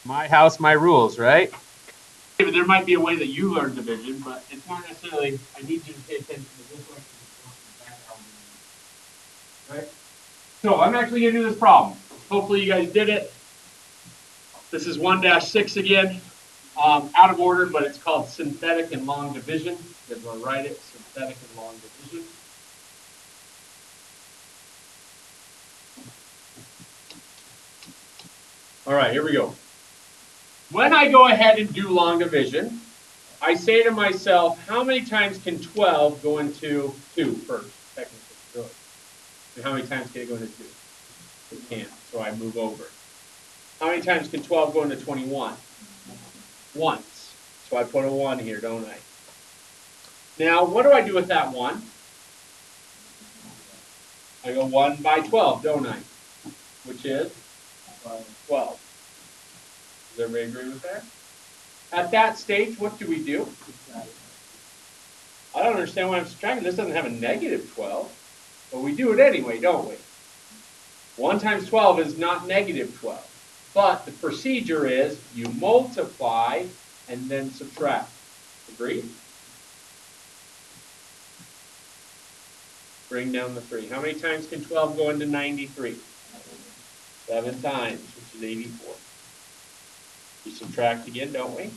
My house, my rules, right? There might be a way that you learn division, but it's not necessarily, I need you to pay attention to this way. Right? So I'm actually going to do this problem. Hopefully you guys did it. This is 1-6 again, out of order, but it's called synthetic and long division. You guys want to write it, synthetic and long division. All right, here we go. When I go ahead and do long division, I say to myself, how many times can 12 go into 2 first, technically? Really? And how many times can it go into 2? It can't, so I move over. How many times can 12 go into 21? Once. So I put a 1 here, don't I? Now, what do I do with that 1? I go 1 by 12, don't I? Which is 12. Does everybody agree with that? At that stage, what do we do? I don't understand why I'm subtracting. This doesn't have a negative 12. But we do it anyway, don't we? 1 times 12 is not negative 12. But the procedure is you multiply and then subtract. Agreed? Bring down the 3. How many times can 12 go into 93? 7 times, which is 84. We subtract again, don't we?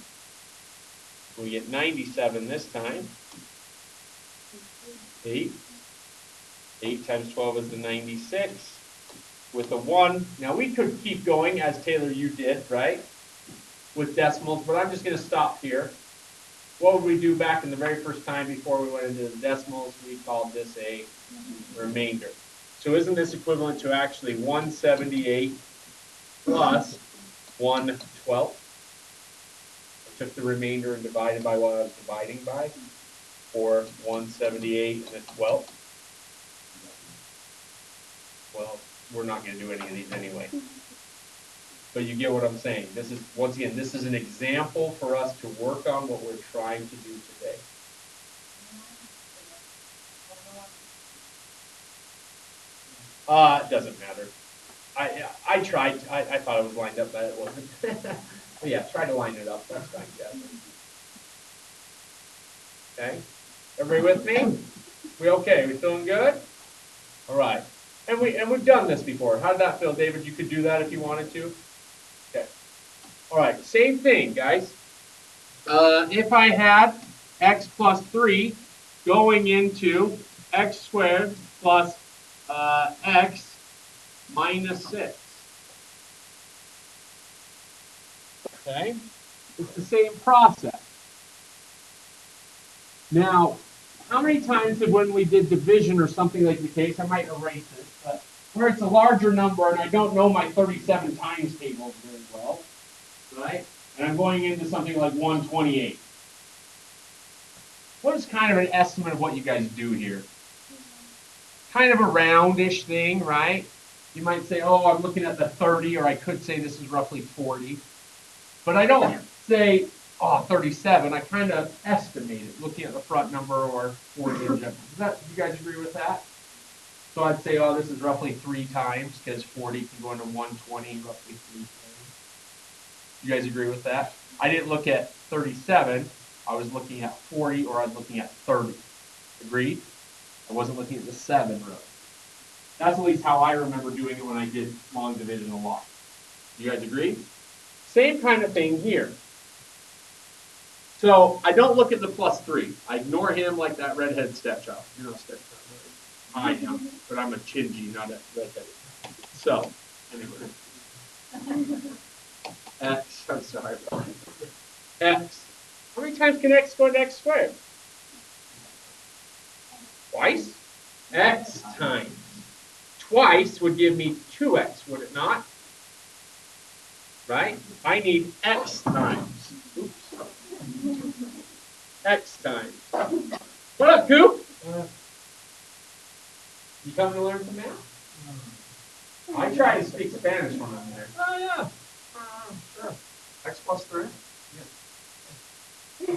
We get 97 this time. 8. 8 times 12 is the 96. With a 1, now we could keep going as Taylor you did, right? With decimals, but I'm just going to stop here. What would we do back in the very first time before we went into the decimals? We called this a remainder. So isn't this equivalent to actually 178 plus 1/12? I took the remainder and divided by what I was dividing by, or 178 and a 12th. Well, we're not going to do any of these anyway. But you get what I'm saying. This is, once again, this is an example for us to work on what we're trying to do today. It doesn't matter. I tried. I thought it was lined up, but it wasn't. But yeah, try to line it up. That's fine, Jeff. Okay. Everybody with me? We okay? We feeling good? All right. And we've done this before. How did that feel, David? You could do that if you wanted to. Okay. All right. Same thing, guys. If I had x plus 3 going into x squared plus x minus 6. Okay? It's the same process. Now, how many times did when we did division or something like the case, I might erase this, but where it's a larger number and I don't know my 37 times table very well, right? And I'm going into something like 128. What is kind of an estimate of what you guys do here? Kind of a roundish thing, right? You might say, oh, I'm looking at the 30, or I could say this is roughly 40. But I don't say, oh, 37. I kind of estimate it, looking at the front number or 40 in general. Do you guys agree with that? So I'd say, oh, this is roughly 3 times, because 40 can go into 120, roughly 3 times. You guys agree with that? I didn't look at 37. I was looking at 40, or I was looking at 30. Agreed? I wasn't looking at the 7 row. That's at least how I remember doing it when I did long division a lot. You guys agree? Same kind of thing here. So I don't look at the plus 3. I ignore him like that redhead stepchild. You're not a stepchild, right? I am, but I'm a chingy, not a redheaded. So, anyway. X, I'm sorry. X. How many times can x go into x squared? Twice? X times. Twice would give me 2x, would it not? Right? I need x times. Oops. X times. What up, Coop? You coming to learn some math? I try to speak Spanish when I'm there. Oh, yeah. Sure. X plus 3? Yeah.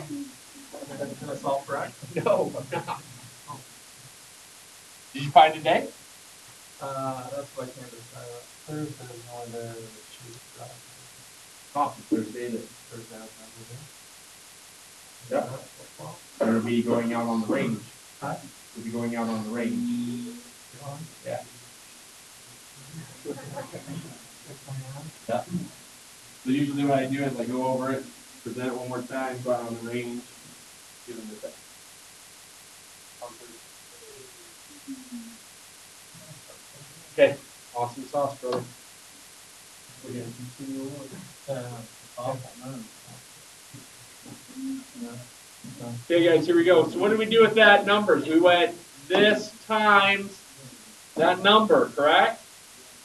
Can I solve correct? No, I'm not. Oh. Did you find a day? That's what I can't decide. Thursday is the only day that she Coffee Thursday that yeah. It'll be going out on the range. We'll be going out on the range. Yeah. Yeah. So usually what I do is I go over it, present it one more time, go out on the range, give them the Okay, awesome sauce, brother. We're gonna continue on. Okay, guys, here we go. So what did we do with that numbers? We went this times that number, correct?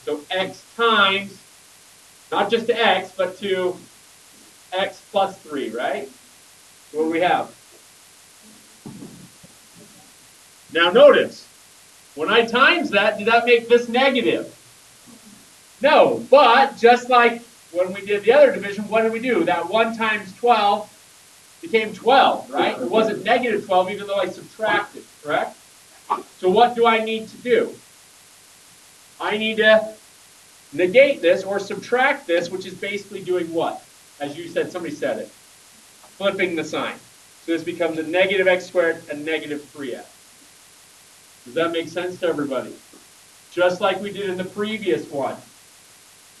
So x times, not just to x, but to x plus 3, right? So what do we have? Now notice, when I times that, did that make this negative? No, but just like when we did the other division, what did we do? That 1 times 12 became 12, right? It wasn't negative 12 even though I subtracted, correct? So what do I need to do? I need to negate this or subtract this, which is basically doing what? As you said, somebody said it. Flipping the sign. So this becomes a negative x squared and negative 3x. Does that make sense to everybody? Just like we did in the previous one.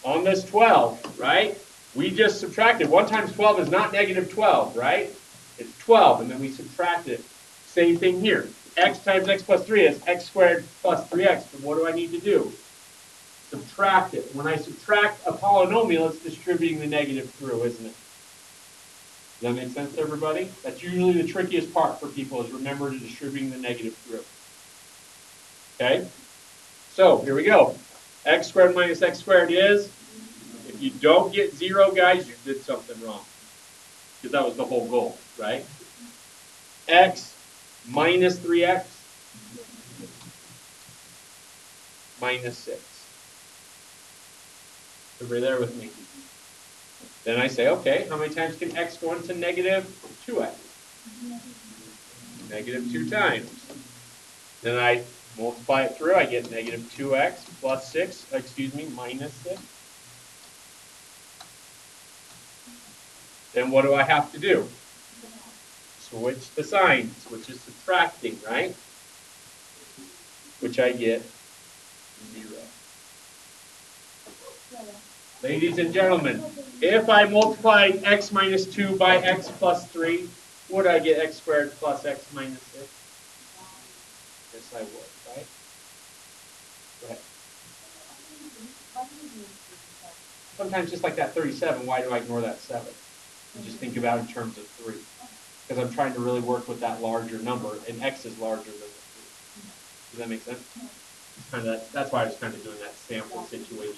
On this 12, right? We just subtracted. 1 times 12 is not negative 12, right? It's 12, and then we subtract it. Same thing here. X times x plus 3 is x squared plus 3x. But what do I need to do? Subtract it. When I subtract a polynomial, it's distributing the negative through, isn't it? Does that make sense to everybody? That's usually the trickiest part for people is remember to distributing the negative through. Okay? So, here we go. X squared minus x squared is, if you don't get 0, guys, you did something wrong. Because that was the whole goal, right? X minus 3x minus 6. Everybody there with me? Then I say, okay, how many times can x go into negative 2x? Negative 2 times. Then I multiply it through, I get negative 2x plus 6, minus 6. Then what do I have to do? Switch the signs, which is subtracting, right? Which I get 0. Ladies and gentlemen, if I multiplied x minus 2 by x plus 3, would I get x squared plus x minus 6? Yes, I would, right? Go ahead. Sometimes just like that 37, why do I ignore that 7? And just think about it in terms of 3. Because I'm trying to really work with that larger number, and x is larger than the 3. Does that make sense? That's why I was kind of doing that sample situation.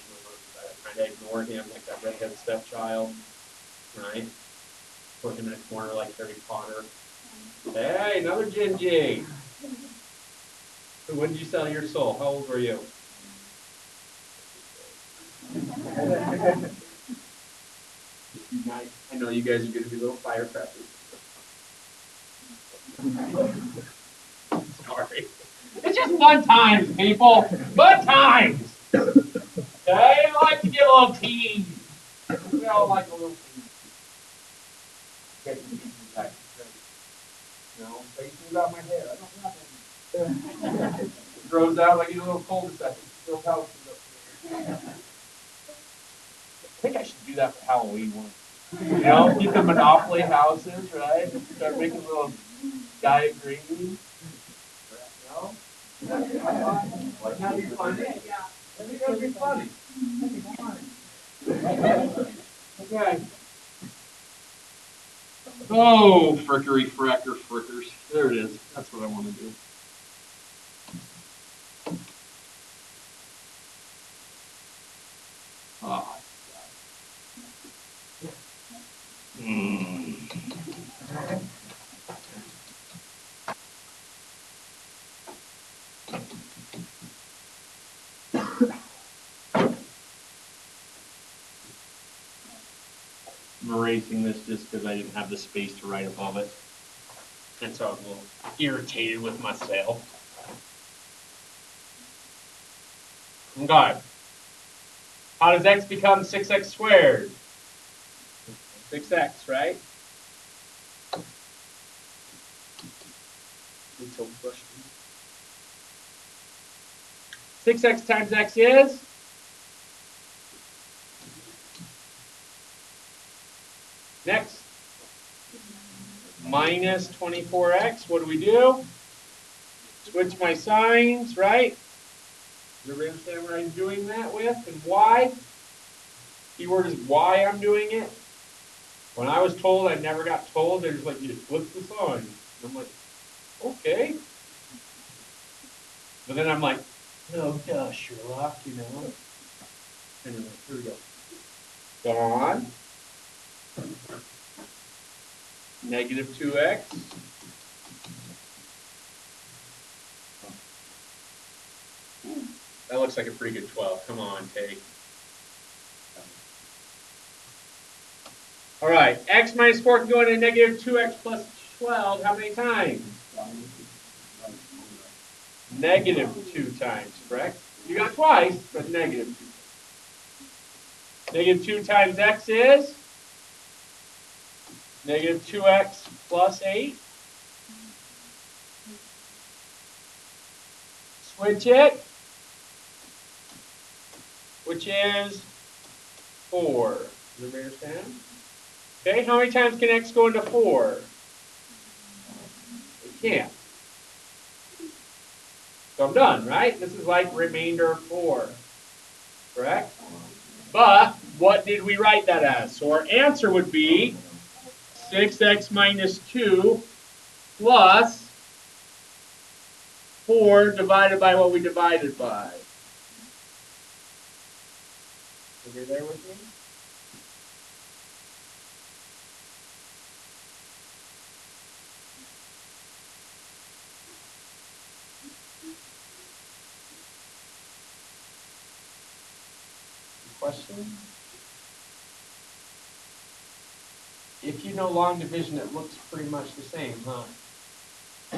Trying to ignore him like that redhead stepchild, right? Put him in a corner like Harry Potter. Hey, another Gingy. So when did you sell your soul? How old were you? I know you guys are going to be little firecrackers. Sorry. It's just fun times, people. Fun times. Okay, I like to get a little tease. We all like a little tease. You know, facing about my head. I don't have any. It grows out like a little cul-de-sac. Still houses up there. I think I should do that for Halloween one. You know, get the Monopoly houses, right? Start making little Gaia green. You know? Wouldn't that be funny? I think that would be funny. Okay. Oh, frickery fracker frickers. There it is. That's what I want to do. Ah. I'm erasing this just because I didn't have the space to write above it. And so I was a little irritated with myself. Okay. How does x become 6x squared? 6x, right? Until 6x times x is? Next. Minus 24x. What do? Switch my signs, right? Does everybody understand what I'm doing that with and why? Keyword is why I'm doing it. When I was told, I never got told. They're just like, you flip the sign. And I'm like, okay. But then I'm like, oh, duh, Sherlock, you know. Anyway, here we go. Gone. Negative 2x. That looks like a pretty good 12. Come on, take. All right, x minus 4 can go into negative 2x plus 12. How many times? Negative 2 times, correct? You got twice, but negative 2. Negative 2 times x is? Negative 2x plus 8. Switch it, which is 4. Does everybody understand? Okay, how many times can x go into 4? It can't. So I'm done, right? This is like remainder 4, correct? But what did we write that as? So our answer would be 6x minus 2 plus 4 divided by what we divided by. Are you there with me? Questions? If you know long division, it looks pretty much the same, huh?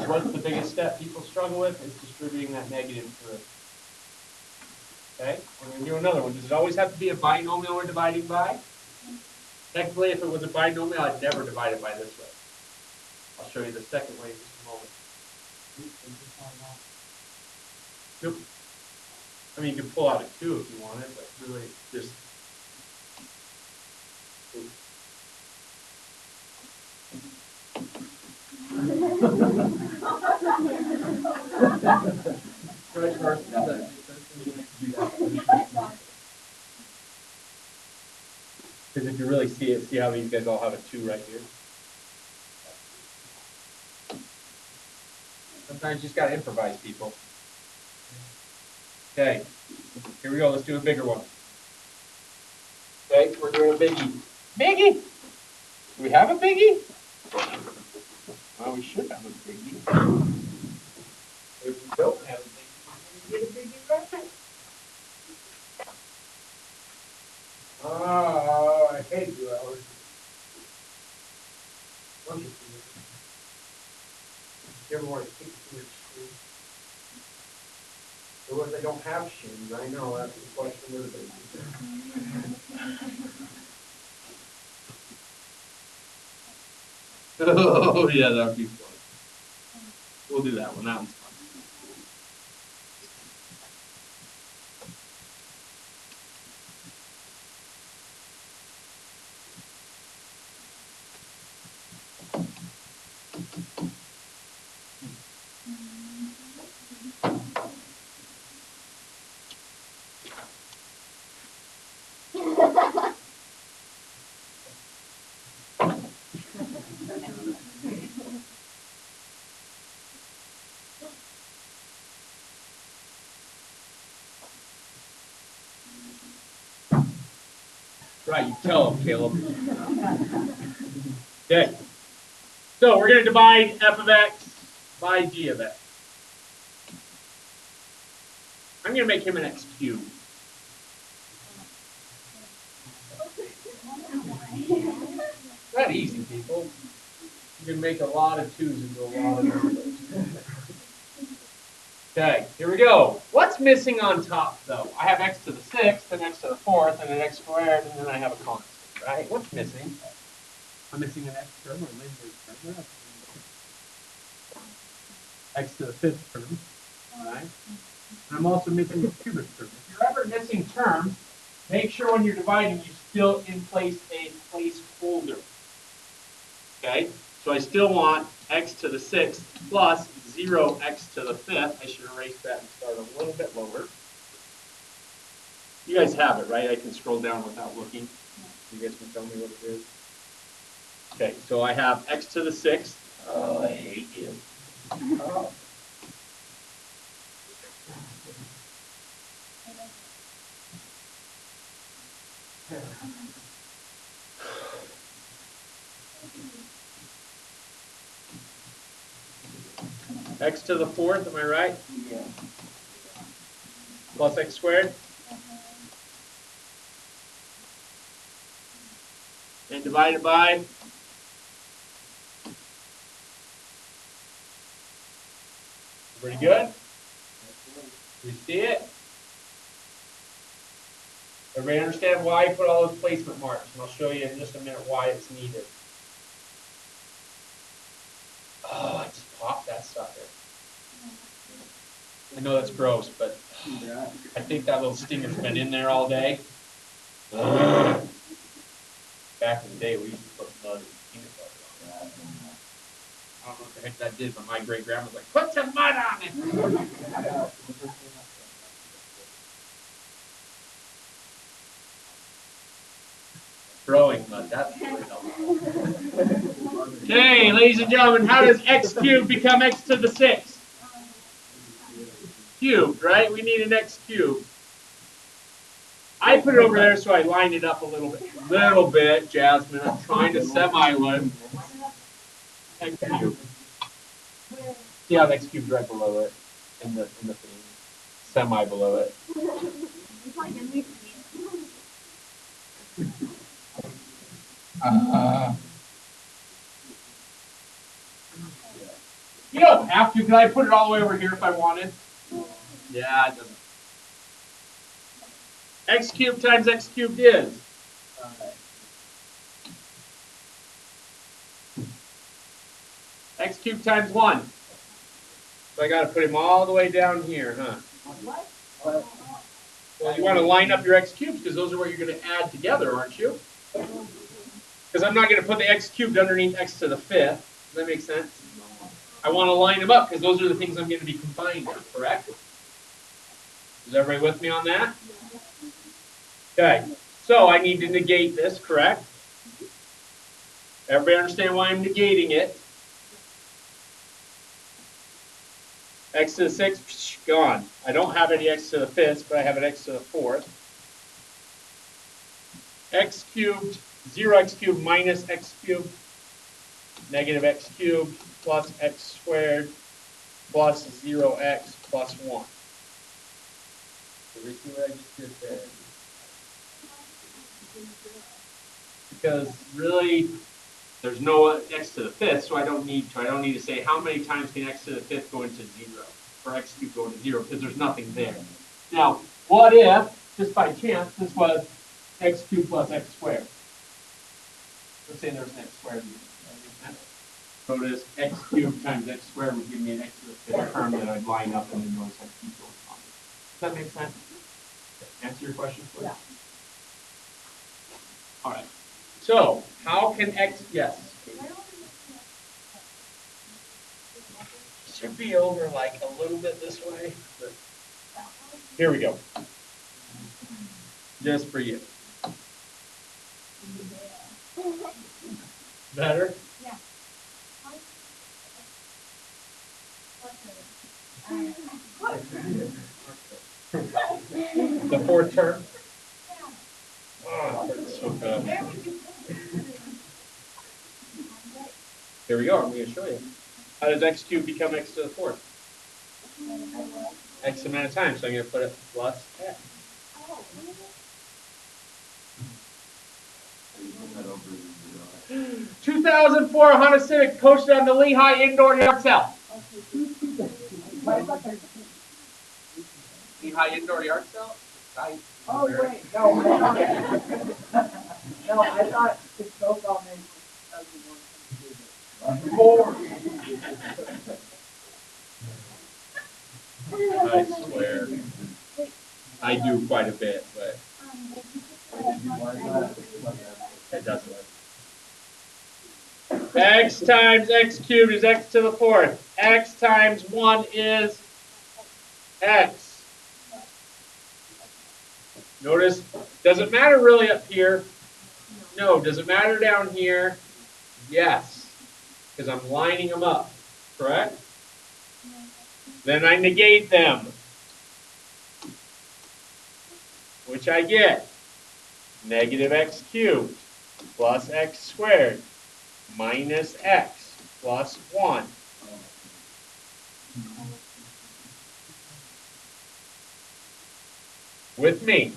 What's the biggest step people struggle with? Is distributing that negative through. Okay, we're going to do another one. Does it always have to be a binomial we're dividing by? Technically, if it was a binomial, I'd never divide it by this way. I'll show you the second way in just a moment. Nope. I mean, you can pull out a 2 if you wanted, but really just... Because if you really see it, see how these guys all have a 2 right here? Sometimes you just got to improvise, people. Okay, here we go. Let's do a bigger one. Okay, we're doing a biggie. Biggie! Do we have a biggie? Well, we should have a biggie. If we don't have a biggie, we're going to get a biggie right. Oh, I hate you, Alex. You ever want to kick to your screen? Or what, they don't have shins? I know, that's the question of the day. Oh, yeah, that would be fun. We'll do that one. That one's fun. Right, you tell them, Caleb. Okay. So we're going to divide f of x by g of x. I'm going to make him an x cubed. That easy, people. You can make a lot of 2's into a lot of numbers. Okay, here we go. What's missing on top, though? I have x to the 6th, and x to the 4th, and an x squared, and then I have a constant, right? What's missing? I'm missing an x term or Lindbergh term. We're not x to the 5th term, right? And I'm also missing a cubic term. If you're ever missing terms, make sure when you're dividing, you still in place a placeholder. Okay, so I still want x to the 6th plus 0x to the 5th. I should erase that and start a little bit lower. You guys have it, right? I can scroll down without looking. You guys can tell me what it is. Okay, so I have x to the 6th. Oh, I hate you. Oh. X to the 4th, am I right? Yeah. Plus x squared? And divided by? Pretty good? You see it? Everybody understand why I put all those placement marks? And I'll show you in just a minute why it's needed. Oh, I just popped that sucker. I know that's gross, but I think that little stinger's been in there all day. Ugh. Back in the day, we used to put mud and peanut butter on that. I don't know what the heck that did, but my great grandma was like, put some mud on it. Throwing mud, that's really helpful. Okay, ladies and gentlemen, how does x cubed become x to the 6th? Cubed, right? We need an x cubed. I put it over there so I lined it up a little bit, Jasmine. I'm trying to semi-line. X cubed. See how the x cubed right below it in the thing, semi below it. You don't have to. Can I put it all the way over here if I wanted? Yeah, it doesn't. X cubed times x cubed is? X cubed times 1. So I got to put him all the way down here, huh? Well, you want to line up your x cubes because those are what you're going to add together, aren't you? Because I'm not going to put the x cubed underneath x to the 5th. Does that make sense? I want to line them up because those are the things I'm going to be combining, correct? Is everybody with me on that? Okay, so I need to negate this, correct? Everybody understand why I'm negating it? X to the 6th, gone. I don't have any x to the 5th, but I have an x to the 4th. X cubed, 0x cubed minus x cubed, negative x cubed plus x squared plus 0x plus 1. Did we see what I just did there? Because really, there's no x to the 5th, so I don't need to. I don't need to say how many times can x to the 5th go into 0, or x cubed go into 0, because there's nothing there. Now, what if, just by chance, this was x cubed plus x squared? Let's say there's an x squared. So this x cubed times x squared would give me an x to the 5th term that I'd line up and then notice I keep going on. Does that make sense? Answer your question, please? Yeah. All right. So, how can x, yes? Should be over like a little bit this way. But here we go. Just for you. Better? Yeah. The 4th term? Oh, that's so good. Here we go. I'm going to show you. How does x cubed become x to the 4th? X amount of times. So I'm going to put it plus x. 2004 Honda Civic posted on the Lehigh Indoor Yard Sale. Lehigh Indoor Yard Sale? Oh, wait. No, no, I thought it's so well made. 4. I swear. I do quite a bit, but it doesn't work. X times x cubed is x to the 4th. X times 1 is x. Notice, does it matter really up here? No. Does it matter down here? Yes. Because I'm lining them up, correct? Then I negate them. Which I get. Negative x cubed plus x squared minus x plus 1. With me.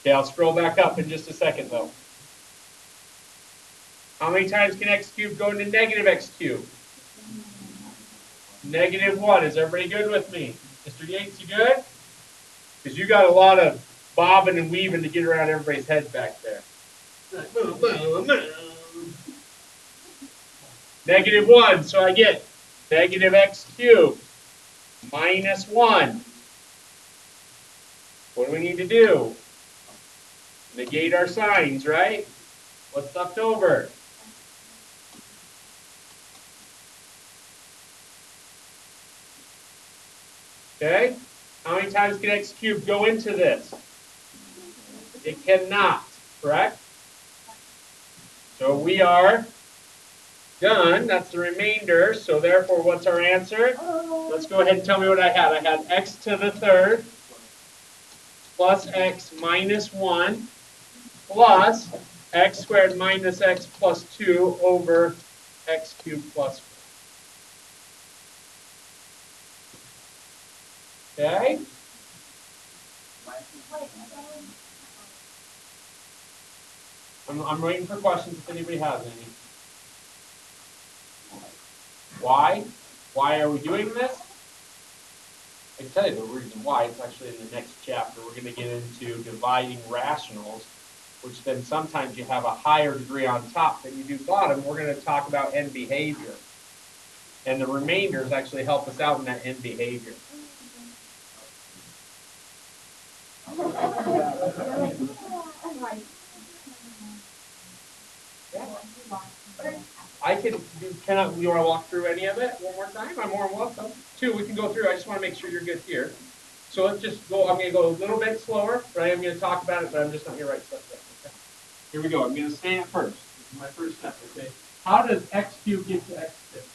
Okay, I'll scroll back up in just a second, though. How many times can x cubed go into negative x cubed? Negative 1. Is everybody good with me? Mr. Yates, you good? Because you got a lot of bobbing and weaving to get around everybody's heads back there. Negative 1, so I get negative x cubed minus 1. What do we need to do? Negate our signs, right? What's left over? Okay? How many times can x cubed go into this? It cannot, correct? So we are done. That's the remainder. So therefore, what's our answer? Let's go ahead and tell me what I had. I had x to the 3rd plus x minus 1 plus x squared minus x plus 2 over x cubed plus 4. Okay? I'm waiting for questions if anybody has any. Why? Why are we doing this? I can tell you the reason why. It's actually in the next chapter. We're going to get into dividing rationals, which then sometimes you have a higher degree on top than you do bottom. We're going to talk about end behavior. And the remainders actually help us out in that end behavior. I can do, you want to walk through any of it one more time? I'm more than welcome. 2, we can go through. I just want to make sure you're good here. So let's just go, I'm going to go a little bit slower, but I am going to talk about it, but I'm just not going to write stuff down. Okay? Here we go. I'm going to stand first. This is my first step, okay? How does x cubed get to x cubed?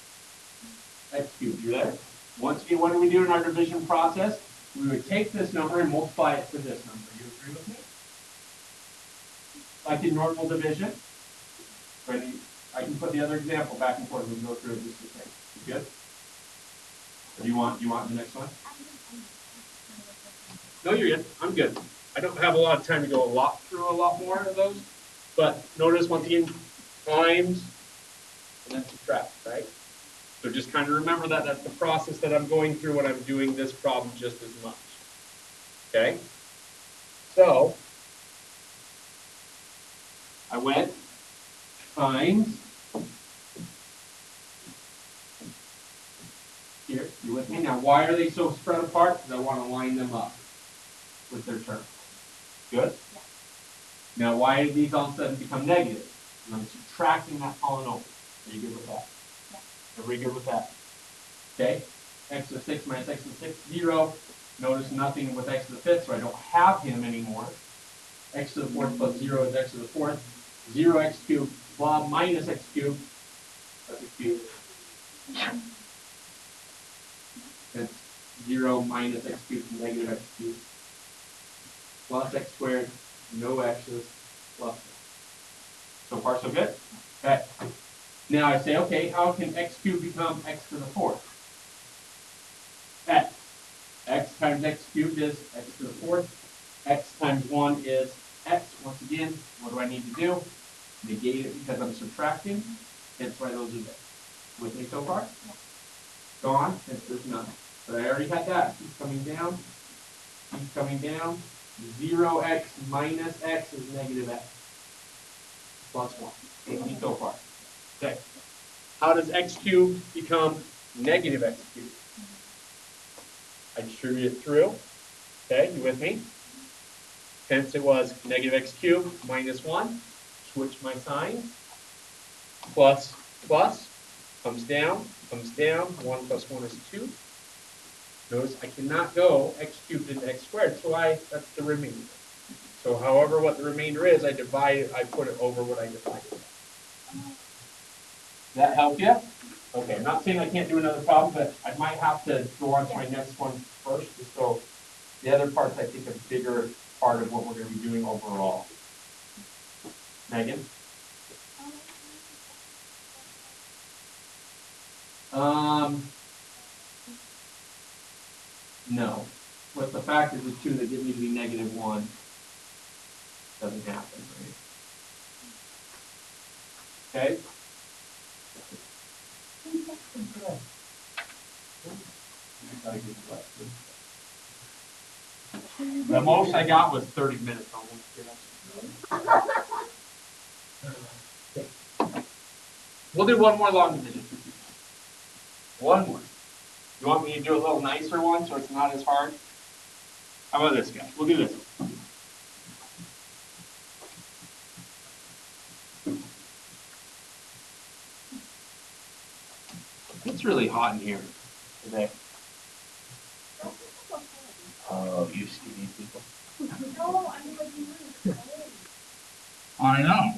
X cubed, you there? Once again, what do we do in our division process? We would take this number and multiply it to this number. You agree with me? Like in normal division. Ready? I can put the other example back and forth. We can go through it just the same. You good? Or do you want the next one? No, you're good. I'm good. I don't have a lot of time to go through a lot more of those. But notice once again, times and then subtract, right? So just kind of remember that that's the process that I'm going through when I'm doing this problem just as much. Okay? So I went times here. You with me? Now, why are they so spread apart? Because I want to line them up with their terms. Good? Yeah. Now, why did these all of a sudden become negative? And I'm subtracting that polynomial. Are you good with that? Yeah. Everybody good with that? Okay? X to the 6 minus x to the 6, 0. Notice nothing with x to the 5th, so I don't have him anymore. X to the 4th plus 0 is x to the 4th. 0x cubed minus x cubed. That's a cube. That's 0 minus x cubed negative x cubed. Plus x squared, no x's, plus 1. So far, so good? Okay. Now I say, okay, how can x cubed become x to the 4th? X. X times x cubed is x to the 4th. X times 1 is x. Once again, what do I need to do? Negate it because I'm subtracting. Hence why those are there. With me so far? Yeah. Gone, hence there's none. But I already had that. Keep coming down. Keep coming down. 0x minus x is negative x. plus 1. Easy so far. Okay. How does x cubed become negative x cubed? I distribute it through. Okay, you with me? Hence it was negative x cubed minus 1. Switch my sign. Plus, plus, comes down. 1 plus 1 is 2. Notice I cannot go x cubed into x squared, so that's the remainder. So however what the remainder is, I put it over what I divided. Does that help you? Okay, I'm not saying I can't do another problem, but I might have to go on to my next one first, just so the other parts I think a bigger part of what we're going to be doing overall. Megan? No. With the factors of 2 that give me to be negative 1, doesn't happen, right? Okay? The most I got was 30 minutes almost. We'll do one more long division. One more. You want me to do a little nicer one so it's not as hard? How about this guy? We'll do this one. It's really hot in here today. Oh, you skinny people. I know.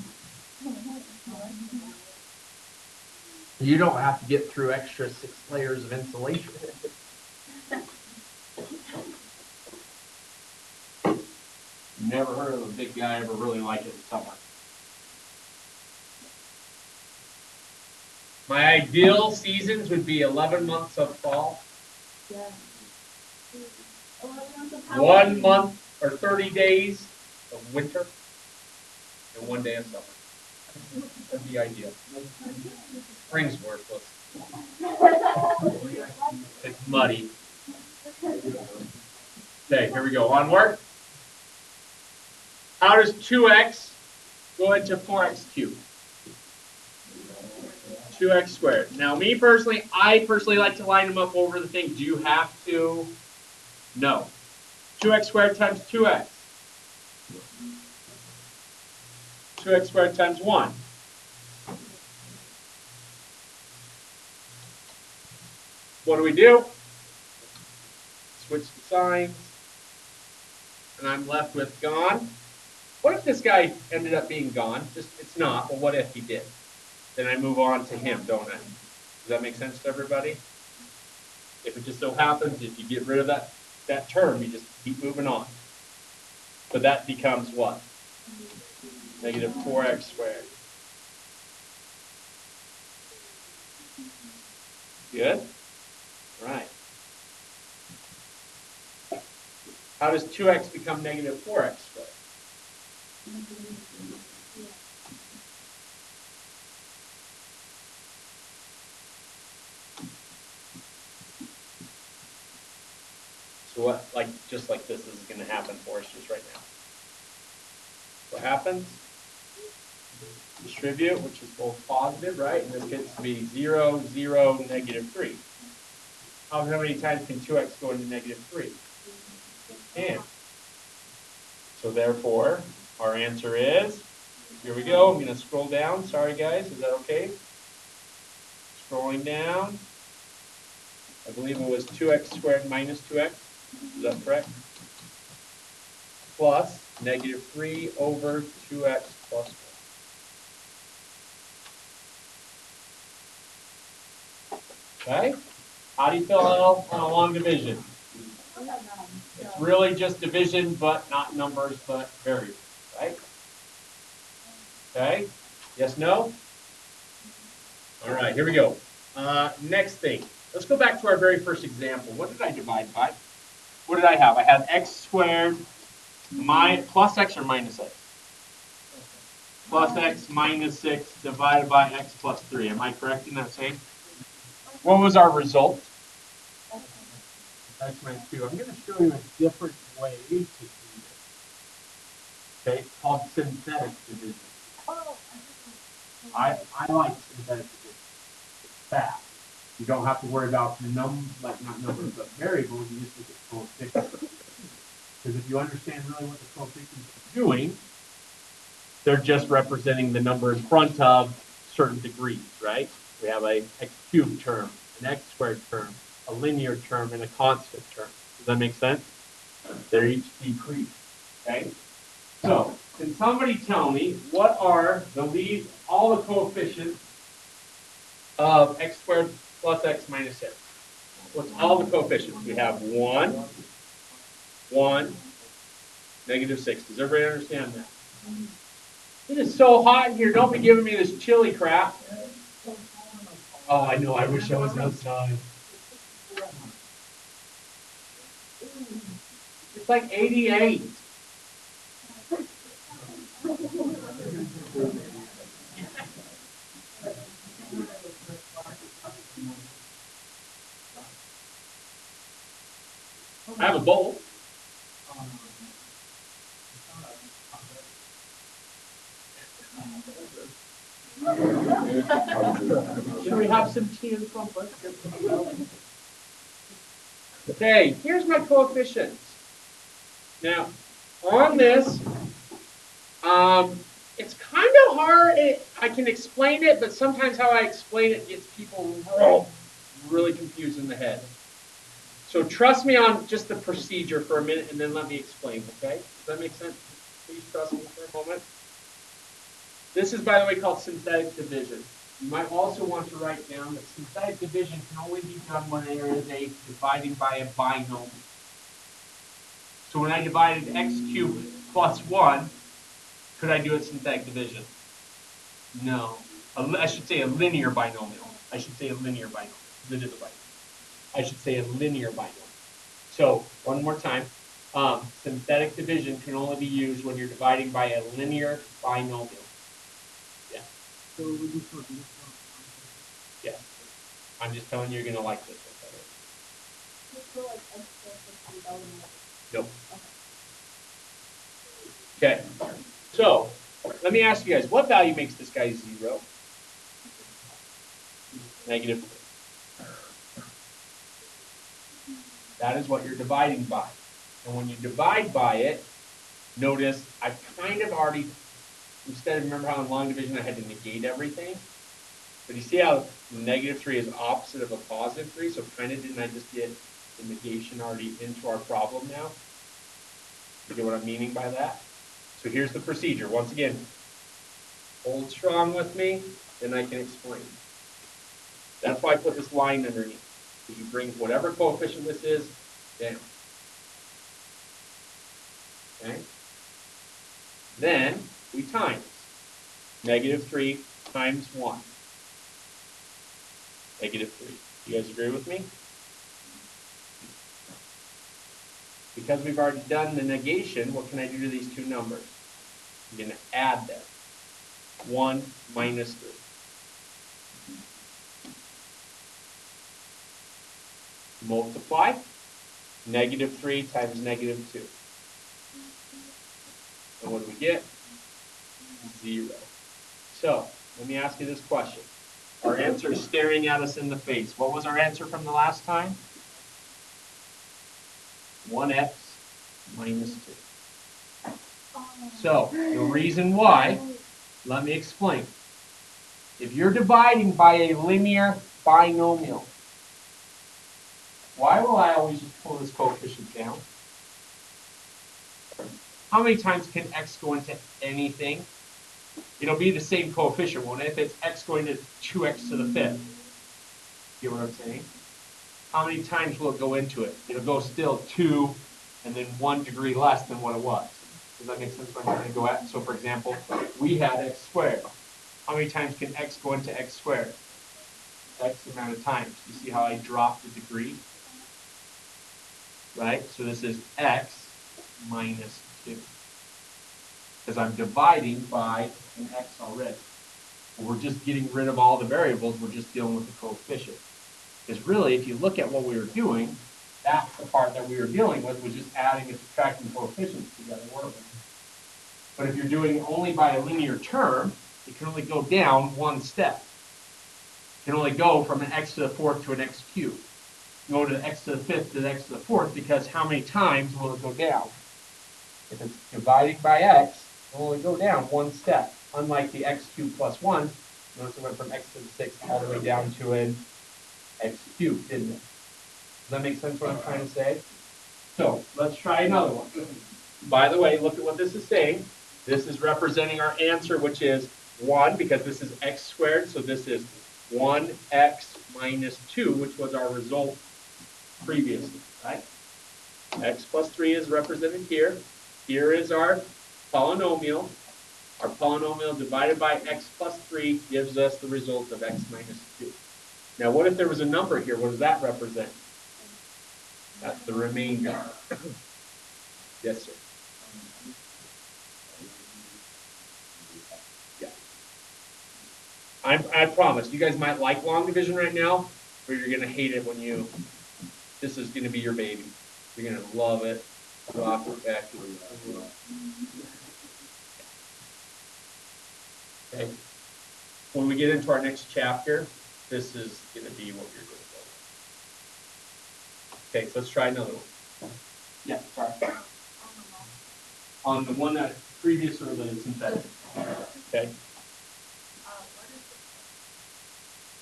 You don't have to get through extra 6 layers of insulation. Never heard of a big guy ever really like it in summer. My ideal seasons would be 11 months of fall. Yeah. 1 month or 30 days of winter and 1 day of summer. That'd be ideal. Spring's worthless. It's muddy. Okay, here we go. Onward. How does 2x go into 4x cubed? 2x squared. Now, I personally like to line them up over the thing. Do you have to? No. 2x squared times 2x. 2x squared times 1. What do? Switch the signs. And I'm left with gone. What if this guy ended up being gone? It's not, but what if he did? Then I move on to him, don't I? Does that make sense to everybody? If it just so happens, if you get rid of that term, you just keep moving on. So that becomes what? Negative 4x squared. Good? Right. How does 2x become negative 4x squared? So what, just like this is going to happen for us just right now. What happens? Distribute, which is both positive, right? And this gets to be 0, 0, negative 3. How many times can 2x go into negative 3? It can. So therefore, our answer is, here we go, I'm going to scroll down. Sorry guys, is that okay? Scrolling down. I believe it was 2x squared minus 2x. Is that correct? Plus negative 3 over 2x plus 1. Okay? How do you feel on a long division? It's really just division, but not numbers, but variables, right? Okay? Yes, no? All right, here we go. Next thing. Let's go back to our very first example. What did I divide by? What did I have? I had x squared plus x or minus x? Plus x minus 6 divided by x plus 3. Am I correct in that saying? What was our result? X minus 2. I'm going to show you a different way to do this. Okay, it's called synthetic division. I like synthetic division. It's fast. You don't have to worry about not numbers, but variables. You just look at coefficients. Because if you understand really what the coefficients are doing, they're just representing the number in front of certain degrees, right? We have a x cubed term, an x squared term, a linear term, and a constant term. Does that make sense? They're each decreased, okay? So, can somebody tell me what are all the coefficients of x squared plus x minus 6? What's all the coefficients? We have 1, 1, negative 6. Does everybody understand that? It is so hot in here. Don't be giving me this chili crap. Oh, I know. I wish I was outside. It's like 88. I have a bowl. Can we have some tea and crumpet? Okay, here's my coefficients. Now, on this, it's kind of hard. I can explain it, but sometimes how I explain it gets people really confused in the head. So trust me on just the procedure for a minute, and then let me explain, okay? Does that make sense? Please trust me for a moment. This is, by the way, called synthetic division. You might also want to write down that synthetic division can only be done when there is a dividing by a binomial. So when I divided x cubed plus 1, could I do it synthetic division? No. I should say a linear binomial. I should say a linear binomial. It is a binomial. I should say a linear binomial. So, one more time. Synthetic division can only be used when you're dividing by a linear binomial. Yeah. So we just put this Yeah. I'm just telling you, you're going to like this one better. Nope. Okay. So, let me ask you guys, what value makes this guy 0? Negative 3. That is what you're dividing by. And when you divide by it, notice I've kind of already, instead of, remember how in long division I had to negate everything? But you see how negative 3 is opposite of a positive 3? So kind of didn't I just get the negation already into our problem now? You get what I'm meaning by that? So here's the procedure. Once again, hold strong with me, then I can explain. That's why I put this line underneath. You bring whatever coefficient this is down. Okay? Then we times. Negative 3 times 1. Negative 3. You guys agree with me? Because we've already done the negation, what can I do to these two numbers? I'm going to add them. 1 minus 3. Multiply. Negative 3 times negative 2. And what do we get? 0. So, let me ask you this question. Our answer is staring at us in the face. What was our answer from the last time? 1x minus 2. So, the reason why, let me explain. If you're dividing by a linear binomial, why will I always just pull this coefficient down? How many times can x go into anything? It'll be the same coefficient, won't it? If it's x going to 2x to the 5th. Get what I'm saying? How many times will it go into it? It'll go still 2 and then 1 degree less than what it was. Does that make sense what I'm trying to go at? So for example, we had x squared. How many times can x go into x squared? X amount of times. You see how I dropped the degree? Right? So this is x minus 2. Because I'm dividing by an x already. We're just getting rid of all the variables. We're just dealing with the coefficient. Because really, if you look at what we were doing, that's the part that we were dealing with, was just adding and subtracting coefficients together, weren't we? But if you're doing only by a linear term, It can only go down one step. It can only go from an x to the fourth to an x cubed. Go to the x to the fifth to the x to the fourth, because how many times will it go down? If it's dividing by x, it will only go down one step. Unlike the x cubed plus 1, notice it went from x to the sixth all the way down to an x cubed, didn't it? Does that make sense what I'm trying to say? So let's try another one. By the way, look at what this is saying. This is representing our answer, which is 1, because this is x squared. So this is 1x minus 2, which was our result previously, right? X plus 3 is represented here. Here is our polynomial. Our polynomial divided by x plus 3 gives us the result of x minus 2. Now, what if there was a number here? What does that represent? That's the remainder. Yes, sir. Yeah. I promise, you guys might like long division right now, but you're going to hate it when you, this is going to be your baby. You're going to love it. Rock it back. Okay. When we get into our next chapter, this is going to be what you're going to go. Okay, so let's try another one. Yeah, sorry. On the one that previous or the synthetic. Okay.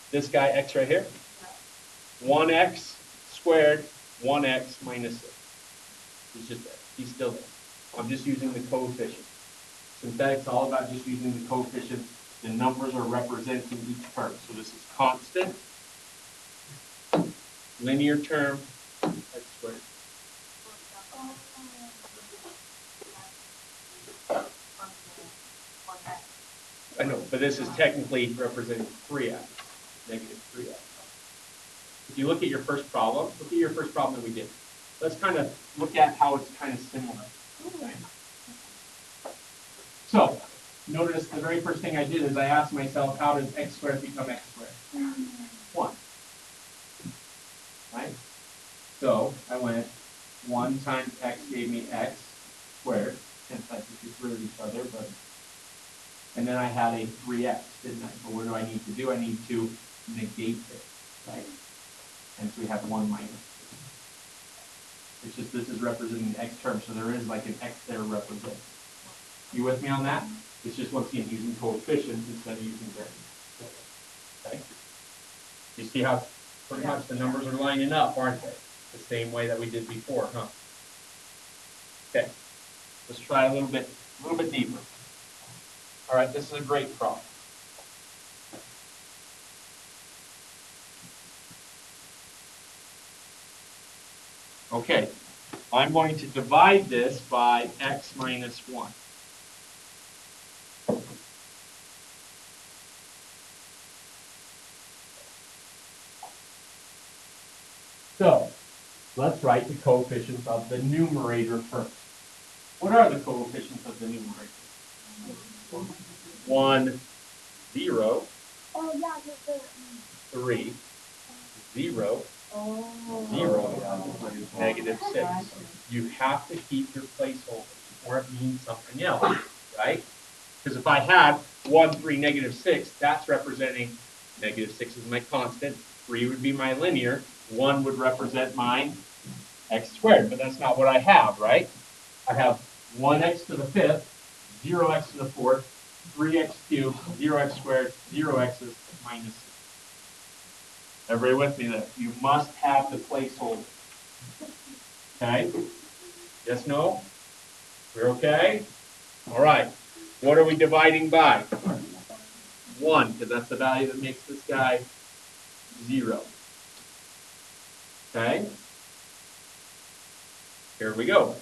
This guy x right here. 1x squared, 1x minus 6. He's just there. He's still there. I'm just using the coefficient. Synthetic's all about just using the coefficient. The numbers are representing each term. So this is constant, linear term, x squared. I know, but this is technically representing 3x, negative 3x. If you look at your first problem, that we did. Let's kind of look at how it's kind of similar. Okay. So, notice the very first thing I did is I asked myself, how does x squared become x squared? 1. Right? So, I went 1 times x gave me x squared. Can't technically get rid of each other, but... And then I had a 3x, didn't I? But what do I need to do? I need to negate it, right? And so we have 1 minus. It's just this is representing the x term, so there is like an x there represented. You with me on that? It's just once again using coefficients instead of using variables. Okay? You see how pretty much the numbers are lining up, aren't they? The same way that we did before, huh? Okay. Let's try a little bit deeper. All right, this is a great problem. Okay, I'm going to divide this by x minus 1. So, let's write the coefficients of the numerator first. What are the coefficients of the numerator? 1, 0, 3, 0, 0, negative 6. You have to keep your placeholders, or it means something else, right? Because if I had 1, 3, negative 6, that's representing negative 6 is my constant, 3 would be my linear, 1 would represent my x squared, but that's not what I have, right? I have 1x to the 5th, 0x to the 4th, 3x cubed, 0x squared, 0x's minus 6. Everybody with me there? You must have the placeholder. Okay? Yes, no? We're okay? All right. What are we dividing by? 1, because that's the value that makes this guy 0. Okay? Here we go.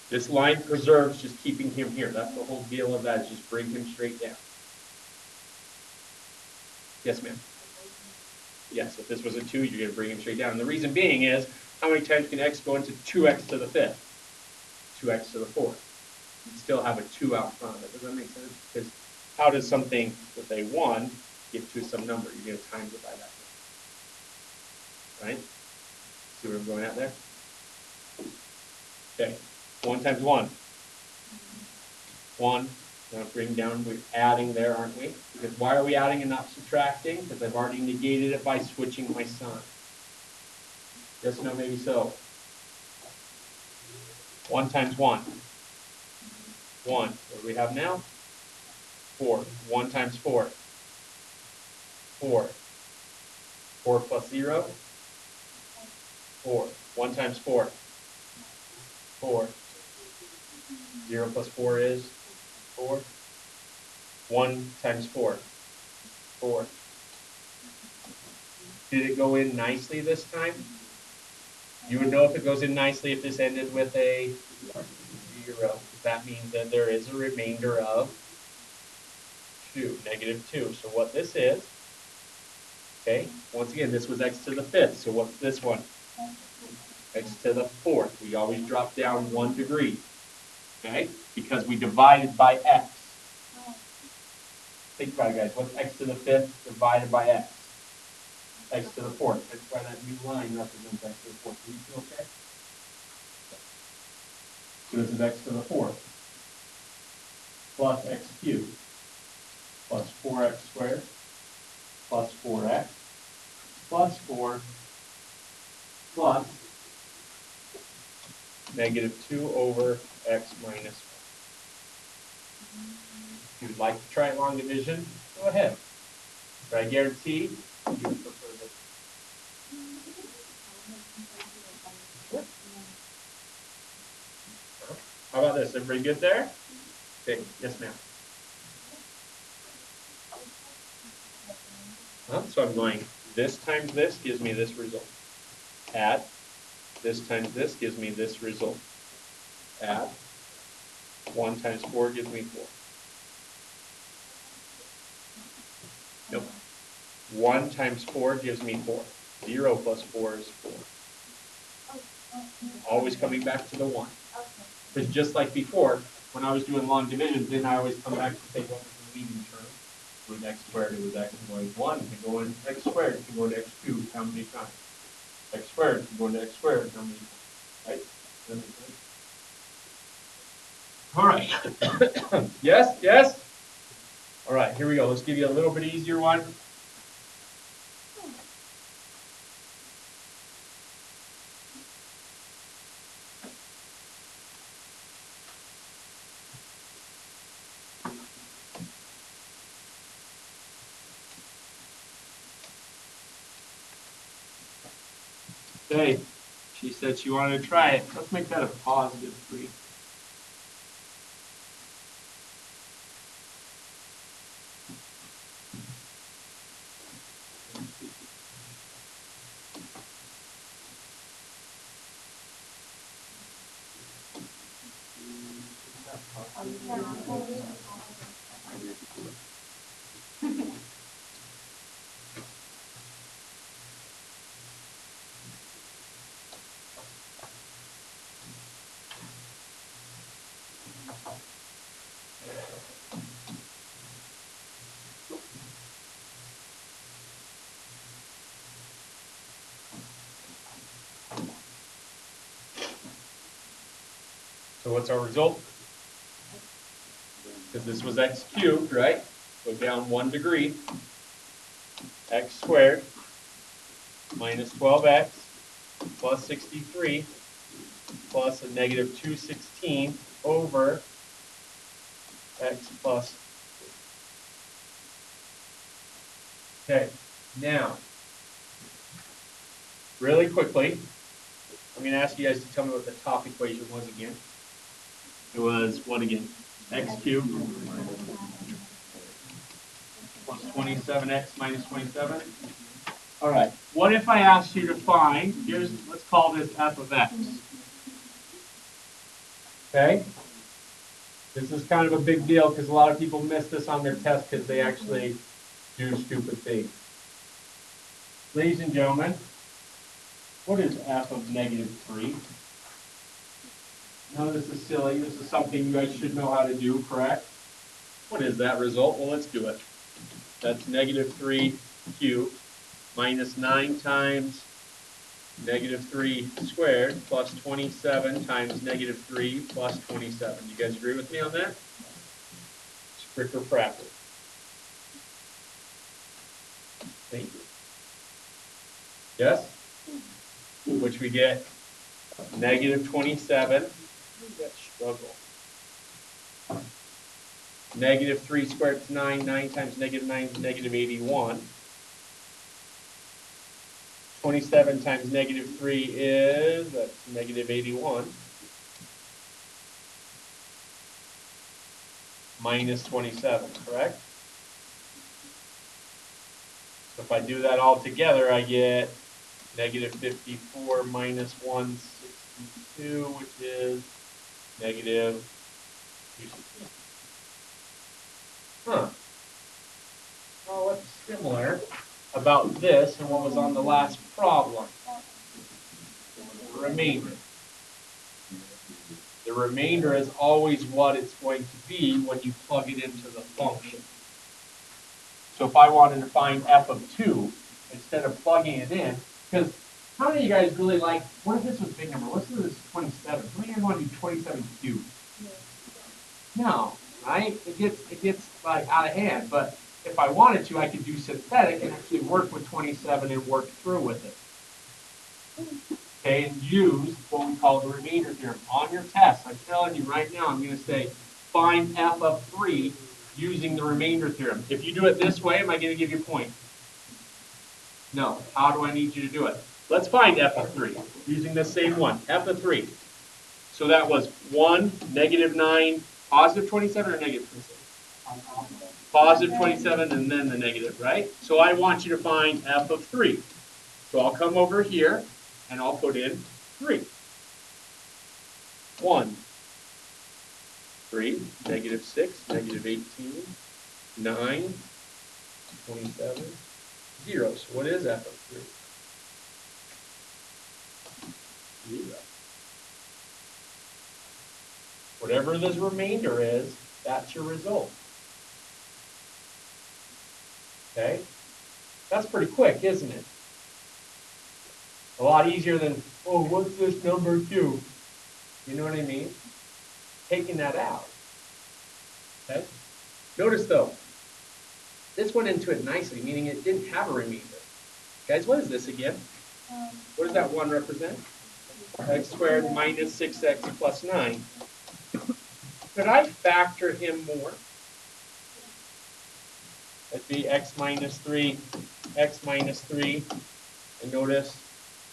This line preserves just keeping him here. That's the whole deal of that, is just bring him straight down. Yes, ma'am? Yes, if this was a 2, you're going to bring him straight down. And the reason being is, how many times can x go into 2x to the 5th? 2x to the 4th. You still have a 2 out front of it. Does that make sense? Because how does something with a 1 get to some number? You're going to times it by that number. Right? See where I'm going at there? Okay. 1 times 1. 1. Now bring down, we're adding there, aren't we? Because why are we adding and not subtracting? Because I've already negated it by switching my sign. Yes, no, maybe so. 1 times 1. 1. What do we have now? 4. 1 times 4. 4. 4 plus 0. 4. 1 times 4. 4. 0 plus 4 is 4. 1 times 4. 4. Did it go in nicely this time? You would know if it goes in nicely if this ended with a 0. That means that there is a remainder of 2, negative 2. So what this is, okay, once again, this was x to the 5th. So what's this one? X to the 4th. We always drop down 1 degree, okay, because we divided by x. Think about it, guys. What's x to the 5th divided by x? X to the 4th. That's why that new line represents x to the 4th. Do you feel okay? So this is x to the 4th plus x cubed plus 4x squared plus 4x plus 4 plus negative 2 over x minus 1. If you'd like to try long division, go ahead. But I guarantee you would prefer this. Sure. How about this? Everybody good there? Okay. Yes, ma'am. So I'm going, this times this gives me this result. Add. This times this gives me this result. Add. 1 times 4 gives me 4. Nope. 1 times 4 gives me 4. 0 plus 4 is 4. Always coming back to the 1. Because just like before, when I was doing long division, then I always come back to say what was the leading term. It was x squared, it was x going 1. It can go into x squared, it can go into x cubed. How many times? X squared can go into x squared. How many times? Right? All right. Yes, yes? All right, here we go. Let's give you a little bit easier one. Okay, she said she wanted to try it. Let's make that a positive 3. So what's our result? Because this was x cubed, right? Go down 1 degree. X squared minus 12x plus 63 plus a negative 216 over x plus 3. Okay, now, really quickly, I'm going to ask you guys to tell me what the top equation was again. It was what again? X cubed plus 27x minus 27. All right, what if I asked you to find, let's call this f of x. Okay? This is kind of a big deal because a lot of people miss this on their test because they actually do stupid things. Ladies and gentlemen, what is f of negative 3? None of this is silly. This is something you guys should know how to do, correct? What is that result? Well, let's do it. That's negative 3 cubed minus 9 times negative 3 squared plus 27 times negative 3 plus 27. You guys agree with me on that? Fricker Fracker. Thank you. Yes? Which we get negative 27. That struggle. Negative 3 squared is 9. 9 times negative 9 is negative 81. 27 times negative 3 is, that's negative 81. Minus 27, correct? So if I do that all together, I get negative 54 minus 162, which is negative 216. Huh. Well, what's similar about this and what was on the last problem? The remainder. The remainder is always what it's going to be when you plug it into the function. So if I wanted to find f of 2, instead of plugging it in, because how many of you guys really like, what if this was a big number? Let's do this 27. How many of you want to do 27 cubed? No, right? It gets like out of hand. But if I wanted to, I could do synthetic and actually work with 27 and work through with it. Okay, and use what we call the remainder theorem on your test. I'm telling you right now, I'm going to say find f of 3 using the remainder theorem. If you do it this way, am I going to give you a point? No. How do I need you to do it? Let's find f of 3 using the same one, f of 3. So that was 1, negative 9, positive 27 or negative 27? Positive 27 and then the negative, right? So I want you to find f of 3. So I'll come over here and I'll put in 3. 1, 3, negative 6, negative 18, 9, 27, 0. So what is f of 3? 0. Whatever this remainder is, that's your result. Okay? That's pretty quick, isn't it? A lot easier than, oh, what's this number do? You know what I mean? Taking that out. Okay? Notice though, this went into it nicely, meaning it didn't have a remainder. Guys, what is this again? What does that 1 represent? X squared minus 6x plus 9. Could I factor him more? That'd be x minus 3, x minus 3. And notice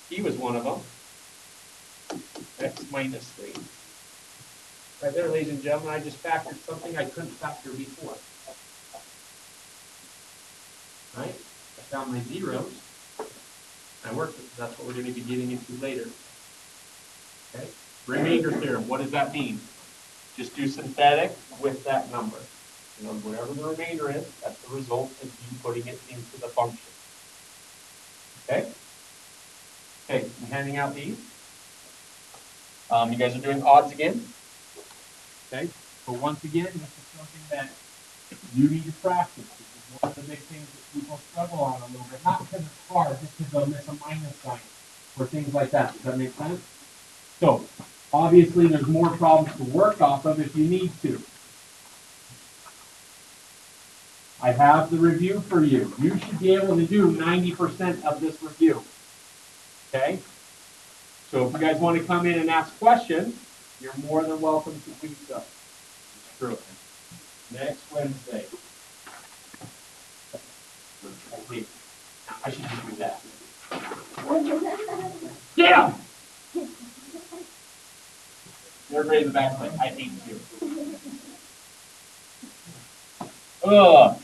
he was one of them. X minus 3. Right there, ladies and gentlemen, I just factored something I couldn't factor before. Right? I found my zeros. I worked with it. That's what we're going to be getting into later. Okay? Remainder theorem, what does that mean? Just do synthetic with that number. You know, whatever the remainder is, that's the result of you putting it into the function. Okay? Okay, I'm handing out these. You guys are doing odds again. Okay, so once again, this is something that you need to practice. This is one of the big things that people struggle on a little bit. Not because it's hard, just because they'll miss a minus sign or things like that. Does that make sense? So, obviously, there's more problems to work off of if you need to. I have the review for you. You should be able to do 90% of this review. Okay? So if you guys want to come in and ask questions, you're more than welcome to do so. Screw it. Next Wednesday. I should just do that. Yeah! Everybody in the back, like, I hate you. Ugh.